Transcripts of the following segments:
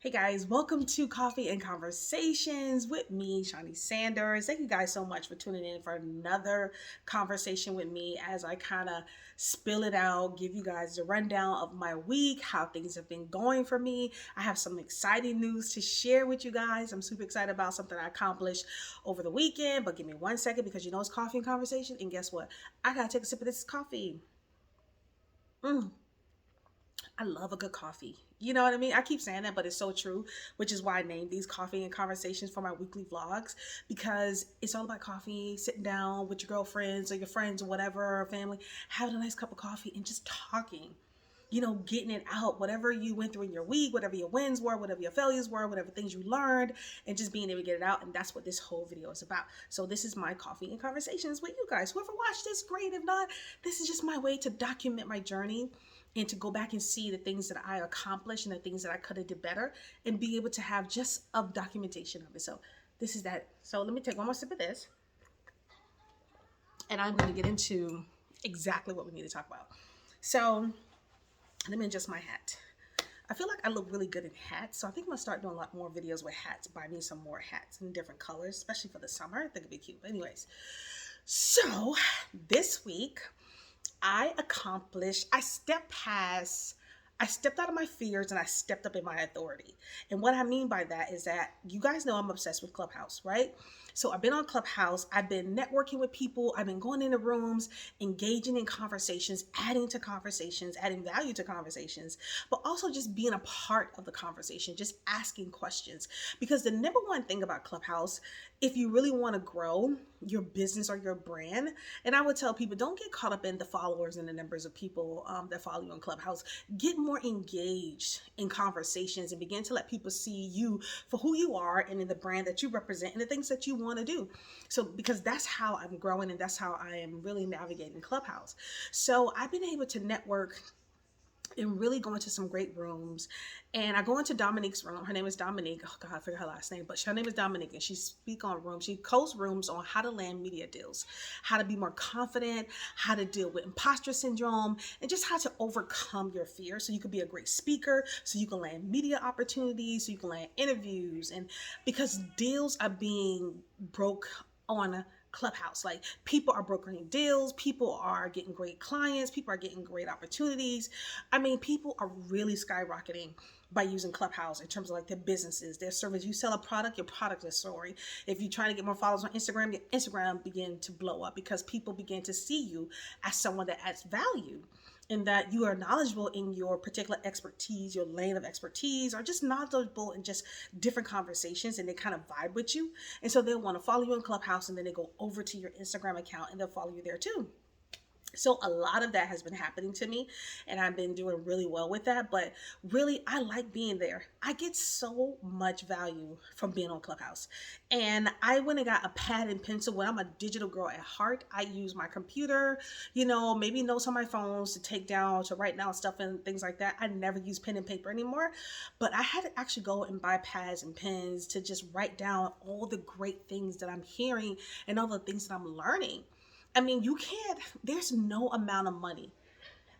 Hey guys, welcome to Coffee and Conversations with me, Shawnee Sanders. Thank you guys so much for tuning in for another conversation with me as I kind of spill it out, give you guys the rundown of my week, how things have been going for me. I have some exciting news to share with you guys. I'm super excited about something I accomplished over the weekend, but give me 1 second because you know it's Coffee and Conversation. And guess what? I gotta take a sip of this coffee. Mm. I love a good coffee. You know what I mean? I keep saying that, but it's so true, which is why I named these Coffee and Conversations for my weekly vlogs, because it's all about coffee, sitting down with your girlfriends or your friends or whatever, or family, having a nice cup of coffee and just talking. Getting it out, whatever you went through in your week, whatever your wins were, whatever your failures were, whatever things you learned, and just being able to get it out. And that's what this whole video is about. So this is my Coffee and Conversations with you guys. Whoever watched this, great. If not, this is just my way to document my journey and to go back and see the things that I accomplished and the things that I could have did better and be able to have just a documentation of it. So this is that. So let me take one more sip of this and I'm going to get into exactly what we need to talk about. So let me adjust my hat. I feel like I look really good in hats, so I think I'm gonna start doing a lot more videos with hats. Buy me some more hats in different colors, especially for the summer. I think it'd be cute. But anyways, so this week I stepped out of my fears and I stepped up in my authority. And what I mean by that is that you guys know I'm obsessed with Clubhouse, right? So I've been on Clubhouse, I've been networking with people, I've been going into rooms, engaging in conversations, adding to conversations, adding value to conversations, but also just being a part of the conversation, just asking questions. Because the number one thing about Clubhouse, if you really want to grow your business or your brand, and I would tell people, don't get caught up in the followers and the numbers of people that follow you on Clubhouse. Get more engaged in conversations and begin to let people see you for who you are and in the brand that you represent and the things that you want to do. So because that's how I'm growing and that's how I am really navigating Clubhouse. So I've been able to network and really go into some great rooms. And I go into Dominique's room. Her name is Dominique. Oh God, I forgot her last name, but her name is Dominique, and she speaks on rooms. She hosts rooms on how to land media deals, how to be more confident, how to deal with imposter syndrome, and just how to overcome your fear so you can be a great speaker, so you can land media opportunities, so you can land interviews. And because deals are being broke on Clubhouse. Like, people are brokering deals, people are getting great clients, people are getting great opportunities. I mean, people are really skyrocketing by using Clubhouse in terms of like their businesses, their service. You sell a product, your product is soaring. If you're trying to get more followers on Instagram, your Instagram begin to blow up because people begin to see you as someone that adds value, and that you are knowledgeable in your particular expertise, your lane of expertise, or just knowledgeable in just different conversations, and they kind of vibe with you. And so they'll want to follow you on Clubhouse, and then they go over to your Instagram account and they'll follow you there too. So a lot of that has been happening to me, and I've been doing really well with that. But really, I like being there. I get so much value from being on Clubhouse. And I went and got a pad and pencil. When I'm a digital girl at heart, I use my computer, maybe notes on my phones to take down, to write down stuff and things like that. I never use pen and paper anymore, but I had to actually go and buy pads and pens to just write down all the great things that I'm hearing and all the things that I'm learning. I mean, there's no amount of money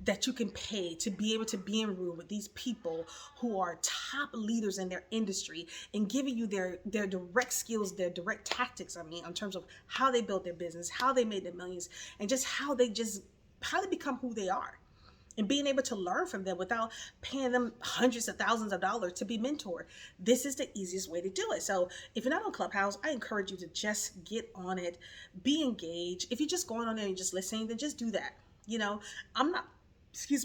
that you can pay to be able to be in a room with these people who are top leaders in their industry and giving you their direct skills, their direct tactics, in terms of how they built their business, how they made their millions, and just how they become who they are. And being able to learn from them without paying them hundreds of thousands of dollars to be mentored. This is the easiest way to do it. So if you're not on Clubhouse, I encourage you to just get on it, be engaged. If you're just going on there and just listening, then just do that. I'm not,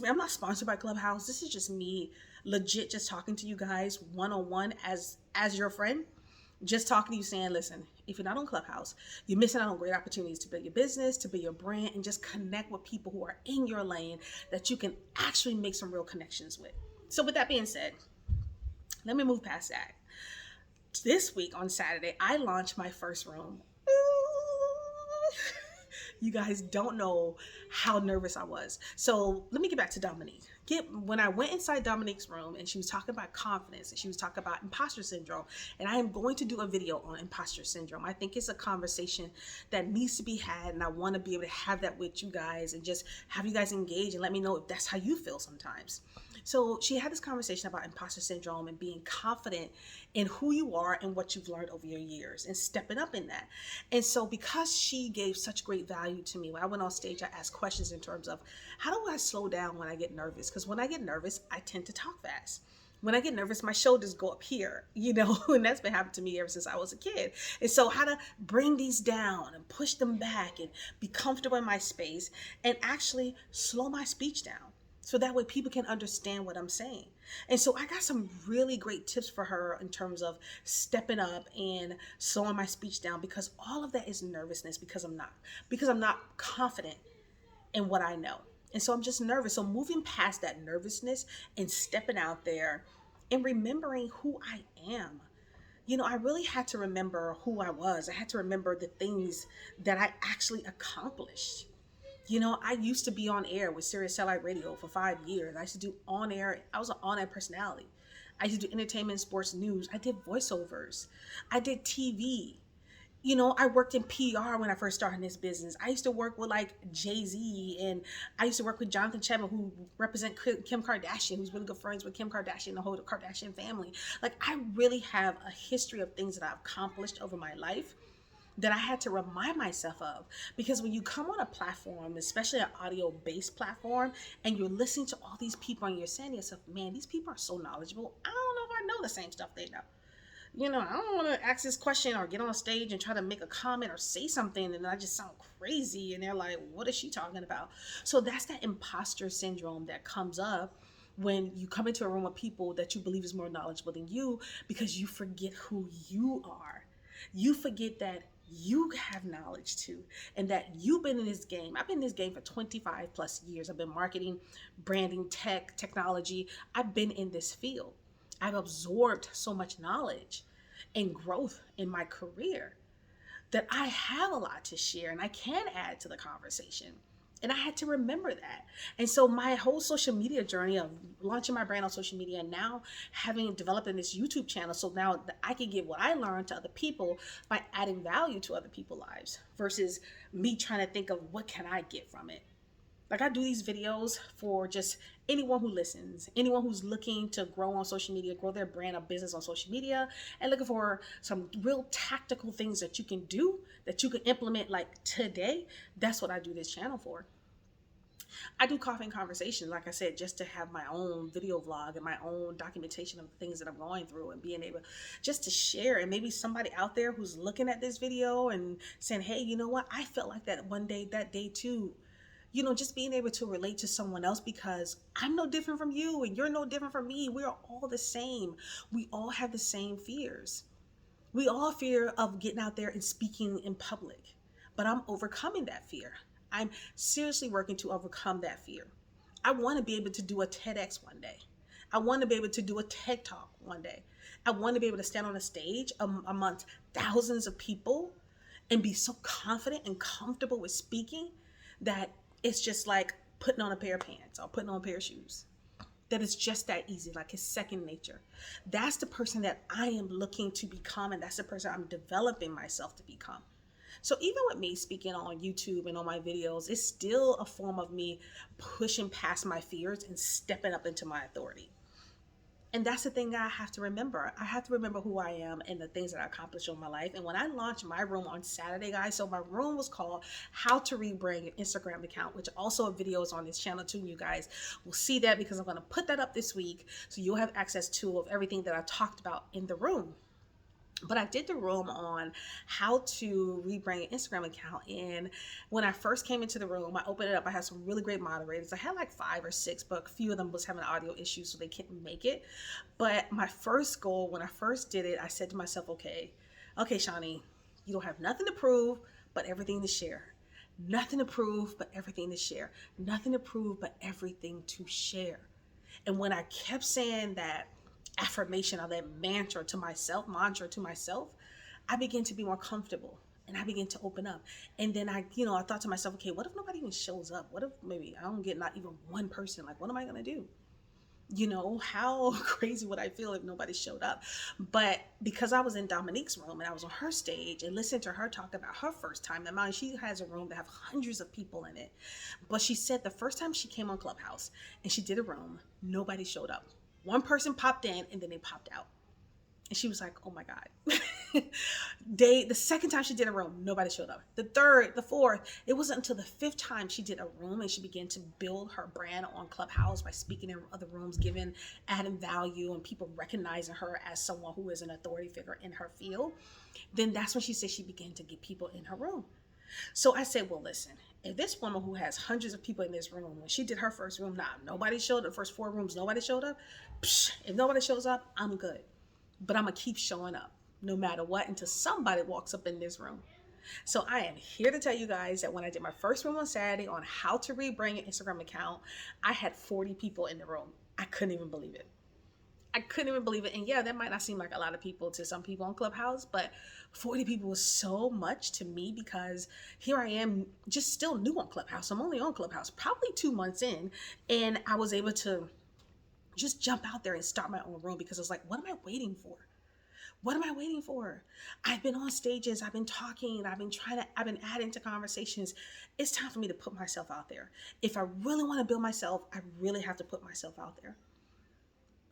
I'm not sponsored by Clubhouse. This is just me legit just talking to you guys one-on-one as your friend. Just talking to you, saying, listen, if you're not on Clubhouse, you're missing out on great opportunities to build your business, to build your brand, and just connect with people who are in your lane that you can actually make some real connections with. So with that being said, let me move past that. This week on Saturday, I launched my first room. You guys don't know how nervous I was. So let me get back to Dominique. When I went inside Dominique's room and she was talking about confidence and she was talking about imposter syndrome, and I am going to do a video on imposter syndrome. I think it's a conversation that needs to be had, and I want to be able to have that with you guys and just have you guys engage and let me know if that's how you feel sometimes. So she had this conversation about imposter syndrome and being confident in who you are and what you've learned over your years and stepping up in that. And so because she gave such great value to me, when I went on stage, I asked questions in terms of how do I slow down when I get nervous? Because when I get nervous, I tend to talk fast. When I get nervous, my shoulders go up here, and that's been happening to me ever since I was a kid. And so, how to bring these down and push them back and be comfortable in my space and actually slow my speech down so that way people can understand what I'm saying. And so, I got some really great tips for her in terms of stepping up and slowing my speech down because all of that is nervousness because I'm not confident in what I know. And so I'm just nervous. So moving past that nervousness and stepping out there and remembering who I am. I really had to remember who I was. I had to remember the things that I actually accomplished. I used to be on air with Sirius Satellite Radio for 5 years. I used to do on air. I was an on air personality. I used to do entertainment, sports, news. I did voiceovers. I did TV. I worked in PR when I first started in this business. I used to work with like Jay-Z, and I used to work with Jonathan Chapman, who represent Kim Kardashian, who's really good friends with Kim Kardashian, the whole Kardashian family. Like I really have a history of things that I've accomplished over my life that I had to remind myself of. Because when you come on a platform, especially an audio based platform, and you're listening to all these people and you're saying to yourself, man, these people are so knowledgeable. I don't know if I know the same stuff they know. I don't want to ask this question or get on stage and try to make a comment or say something and I just sound crazy and they're like, what is she talking about? So that's that imposter syndrome that comes up when you come into a room with people that you believe is more knowledgeable than you because you forget who you are. You forget that you have knowledge too and that you've been in this game. I've been in this game for 25 plus years. I've been marketing, branding, technology. I've been in this field. I've absorbed so much knowledge and growth in my career that I have a lot to share and I can add to the conversation. And I had to remember that. And so my whole social media journey of launching my brand on social media and now having developed in this YouTube channel, so now I can give what I learned to other people by adding value to other people's lives versus me trying to think of what can I get from it. Like I do these videos for just anyone who listens, anyone who's looking to grow on social media, grow their brand or business on social media, and looking for some real tactical things that you can do, that you can implement like today. That's what I do this channel for. I do coffee and conversation, like I said, just to have my own video vlog and my own documentation of the things that I'm going through and being able just to share. And maybe somebody out there who's looking at this video and saying, hey, you know what? I felt like that one day, that day too. Just being able to relate to someone else because I'm no different from you and you're no different from me. We're all the same. We all have the same fears. We all fear of getting out there and speaking in public, but I'm overcoming that fear. I'm seriously working to overcome that fear. I want to be able to do a TEDx one day. I want to be able to do a TED Talk one day. I want to be able to stand on a stage amongst thousands of people and be so confident and comfortable with speaking that it's just like putting on a pair of pants or putting on a pair of shoes. That it's just that easy, like it's second nature. That's the person that I am looking to become, and that's the person I'm developing myself to become. So even with me speaking on YouTube and on my videos, it's still a form of me pushing past my fears and stepping up into my authority. And that's the thing that I have to remember. I have to remember who I am and the things that I accomplished over my life. And when I launched my room on Saturday, guys, so my room was called How to Rebrand Your Instagram Account, which also a video is on this channel too. You guys will see that because I'm going to put that up this week. So you'll have access to of everything that I talked about in the room. But I did the room on how to rebrand your Instagram account. And when I first came into the room, I opened it up. I had some really great moderators. I had like 5 or 6, but a few of them was having audio issues, so they couldn't make it. But my first goal, when I first did it, I said to myself, okay, Shani, you don't have nothing to prove, but everything to share. Nothing to prove, but everything to share. Nothing to prove, but everything to share. And when I kept saying that affirmation or that mantra to myself, I began to be more comfortable and I began to open up. And then I thought to myself, okay, what if nobody even shows up? What if maybe I don't get not even one person? Like, what am I going to do? You know, how crazy would I feel if nobody showed up? But because I was in Dominique's room and I was on her stage and listened to her talk about her first time, and mind, she has a room that have hundreds of people in it. But she said the first time she came on Clubhouse and she did a room, nobody showed up. One person popped in and then they popped out. And she was like, oh my God. The second time she did a room, nobody showed up. The third, the fourth, it wasn't until the fifth time she did a room and she began to build her brand on Clubhouse by speaking in other rooms, giving, adding value, and people recognizing her as someone who is an authority figure in her field. Then that's when she said she began to get people in her room. So I said, well, listen, if this woman who has hundreds of people in this room, when she did her first room, nobody showed up, the first 4 rooms, nobody showed up. If nobody shows up, I'm good. But I'm going to keep showing up no matter what until somebody walks up in this room. So I am here to tell you guys that when I did my first room on Saturday on how to rebrand your Instagram account, I had 40 people in the room. I couldn't even believe it. I couldn't even believe it. And yeah, that might not seem like a lot of people to some people on Clubhouse, but 40 people was so much to me because here I am just still new on Clubhouse. I'm only on Clubhouse probably 2 months in, and I was able to just jump out there and start my own room because I was like, what am I waiting for? What am I waiting for? I've been on stages, I've been talking, I've been adding to conversations. It's time for me to put myself out there. If I really want to build myself, I really have to put myself out there.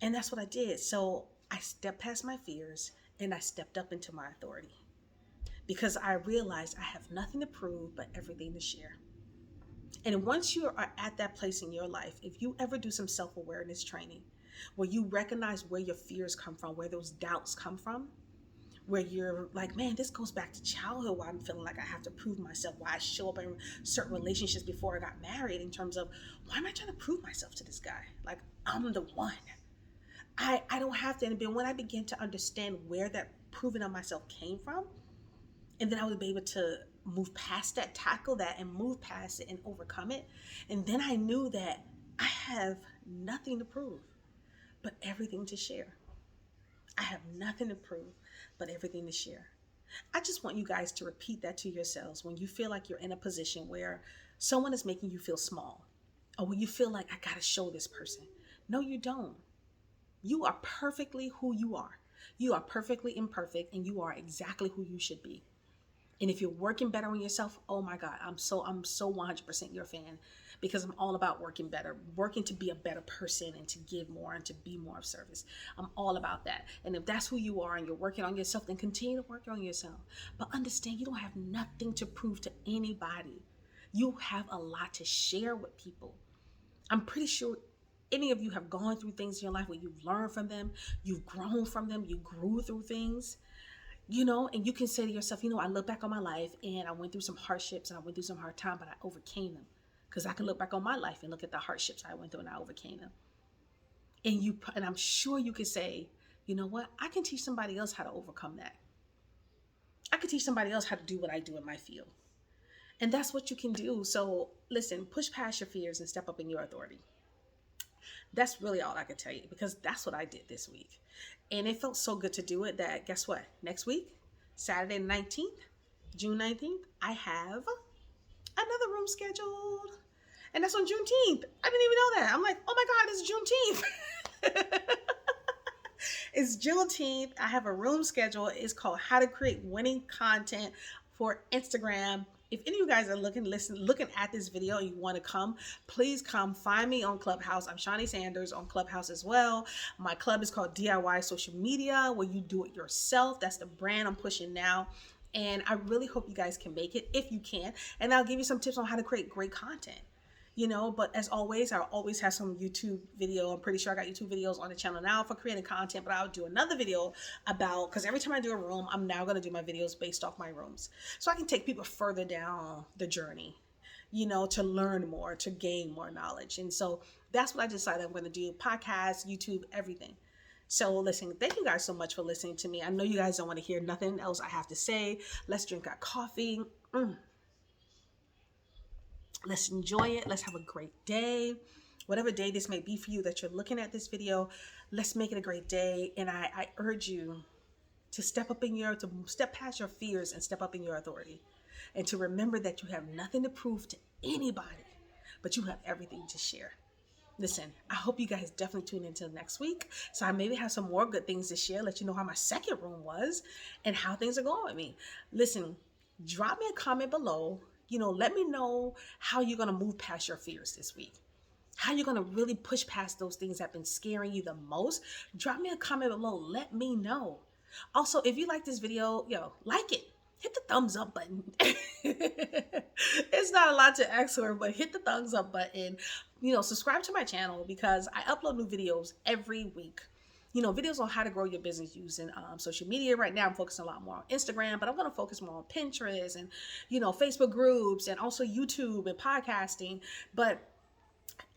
And that's what I did. So I stepped past my fears and I stepped up into my authority because I realized I have nothing to prove but everything to share. And once you are at that place in your life, if you ever do some self-awareness training where you recognize where your fears come from, where those doubts come from, where you're like, man, this goes back to childhood, why I'm feeling like I have to prove myself, why I show up in certain relationships before I got married, in terms of why am I trying to prove myself to this guy? Like, I'm the one. I don't have to. And when I began to understand where that proving of myself came from, and then I would be able to move past that, tackle that, and move past it and overcome it. And then I knew that I have nothing to prove, but everything to share. I have nothing to prove, but everything to share. I just want you guys to repeat that to yourselves when you feel like you're in a position where someone is making you feel small, or when you feel like, I gotta show this person. No, you don't. You are perfectly who you are. You are perfectly imperfect, and you are exactly who you should be. And if you're working better on yourself, oh my God, I'm so 100% your fan, because I'm all about working better, working to be a better person and to give more and to be more of service. I'm all about that. And if that's who you are and you're working on yourself, then continue to work on yourself. But understand, you don't have nothing to prove to anybody. You have a lot to share with people. I'm pretty sure any of you have gone through things in your life where you've learned from them, you've grown from them, you grew through things. And you can say to yourself, I look back on my life and I went through some hardships and I went through some hard time, but I overcame them. Because I can look back on my life and look at the hardships I went through and I overcame them. And I'm sure you could say, you know what? I can teach somebody else how to overcome that. I could teach somebody else how to do what I do in my field. And that's what you can do. So listen, push past your fears and step up in your authority. That's really all I can tell you, because that's what I did this week. And it felt so good to do it that, guess what? Next week, Saturday 19th, June 19th, I have another room scheduled. And that's on Juneteenth. I didn't even know that. I'm like, oh my God, it's Juneteenth. It's Juneteenth. I have a room schedule. It's called How to Create Winning Content for Instagram. If any of you guys are looking at this video and you want to come, please come find me on Clubhouse. I'm Shawnee Sanders on Clubhouse as well. My club is called DIY Social Media, where you do it yourself. That's the brand I'm pushing now. And I really hope you guys can make it if you can. And I'll give you some tips on how to create great content. But as always, I always have some YouTube video. I'm pretty sure I got YouTube videos on the channel now for creating content, but I'll do another video because every time I do a room, I'm now going to do my videos based off my rooms. So I can take people further down the journey, to learn more, to gain more knowledge. And so that's what I decided I'm going to do: podcasts, YouTube, everything. So listen, thank you guys so much for listening to me. I know you guys don't want to hear nothing else I have to say. Let's drink our coffee. Let's enjoy it. Let's have a great day. Whatever day this may be for you that you're looking at this video, let's make it a great day. And I urge you to step past your fears and step up in your authority. And to remember that you have nothing to prove to anybody, but you have everything to share. Listen, I hope you guys definitely tune in until next week. So I maybe have some more good things to share, let you know how my second room was and how things are going with me. Listen, drop me a comment below. Let me know how you're going to move past your fears this week. How you're going to really push past those things that have been scaring you the most. Drop me a comment below. Let me know. Also, if you like this video, like it. Hit the thumbs up button. It's not a lot to ask for, but hit the thumbs up button. Subscribe to my channel because I upload new videos every week. Videos on how to grow your business using social media. Right now, I'm focusing a lot more on Instagram, but I'm going to focus more on Pinterest and, Facebook groups and also YouTube and podcasting. But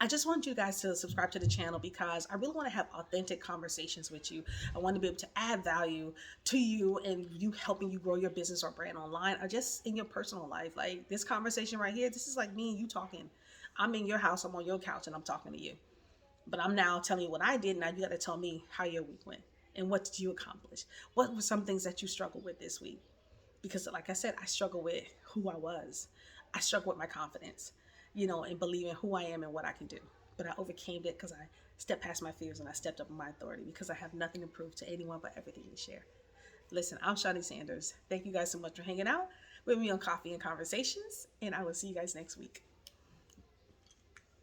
I just want you guys to subscribe to the channel because I really want to have authentic conversations with you. I want to be able to add value to you and you helping you grow your business or brand online or just in your personal life. Like this conversation right here, this is like me and you talking. I'm in your house, I'm on your couch, and I'm talking to you. But I'm now telling you what I did. Now you got to tell me how your week went and what did you accomplish? What were some things that you struggled with this week? Because like I said, I struggle with who I was. I struggle with my confidence, and believing who I am and what I can do. But I overcame it because I stepped past my fears and I stepped up in my authority because I have nothing to prove to anyone but everything to share. Listen, I'm Shawnee Sanders. Thank you guys so much for hanging out with me on Coffee and Conversations, and I will see you guys next week.